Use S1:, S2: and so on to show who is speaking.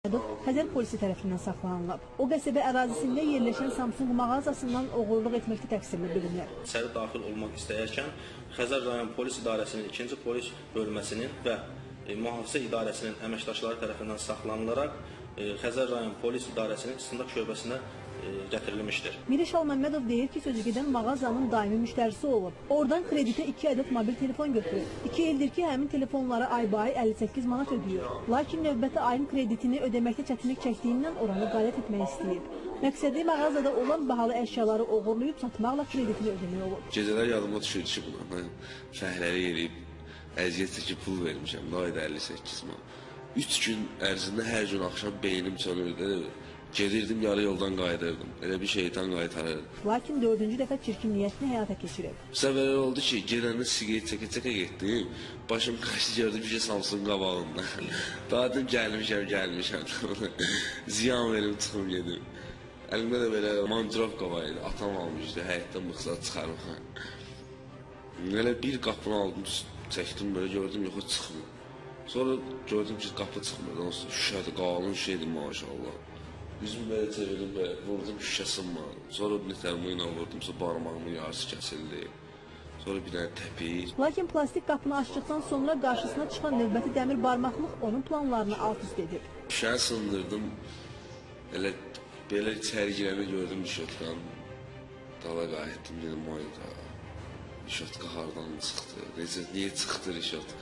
S1: Xəzər polisi tərəfindən saxlanılıb. O qəsəbə ərazisində yerləşən Samsung mağazasından oğurluq etməkdə təqsirli bilinir.
S2: İçəri daxil olmaq istəyərkən Xəzər rayon polis idarəsinin 2-ci polis bölməsinin və mühafizə idarəsinin əməkdaşları tərəfindən saxlanılaraq Xəzər rayon polis idarəsinin istintaq şöbəsinə gətirilmişdir.
S1: Miriş Alməmmədov deyir ki, sözügedən mağazanın daimi müştərisi olub. Oradan kreditə 2 ədəd mobil telefon götürüb. 2 ildir ki, həmin telefonlara aybayi 58 manat ödüyor. Lakin növbəti ayın kreditini ödəməkdə çətinlik çəkdiyindən oranı qalet etmək istəyib. Məqsədi mağazada olan bahalı əşyaları oğurlayıb satmaqla kreditini ödəmək olub.
S3: Gecələr yadıma düşür ki, buna fəhləli eləyib, əziyyət çəkib pul vermişəm, ayda 58 manat. 3 gün ərzində hər gün axşam beynim sönürdü. Gedirdim, yarı yoldan qayıdırdım. Elə bir şeytan qaytarırdı.
S1: Lakin 4-cü dəfə çirkin niyyətini həyata keçirib.
S3: Bu səfər oldu ki, gedəndə siqaret çəkə-çəkə getdim. Başım qaçdı, gördüm ki, Samsun qabağında. Dadım gəlmişəm. Ziyan verim, çıxım gedim. Əlimdə də belə mandirovka var idi. Atam almışdı, həyətdən mıxsat çıxarım. Elə bir qapını aldım, çəkdim, böyle gördüm, yox, çıxmır. Sonra gördüm ki, qapı çıxmır. Şüşədir, qalın şeydir, maşallah. Yüzümü belə çevirdim, belə vurdum, şüşə sınmadı. Sonra bir nətərmə ilə vurdum, sonra barmağımın yarısı kəsildi. Sonra bir dənə təpik.
S1: Lakin plastik qapını açdıqdan sonra qarşısına çıxan növbəti dəmir barmaqlıq onun planlarını alt-üst edib.
S3: Şüşəni sındırdım, belə içəri girəndə gördüm işotqan. Dala qayıtdım, dedim, ayda, işotka hardan çıxdı, niyə çıxdı işotka?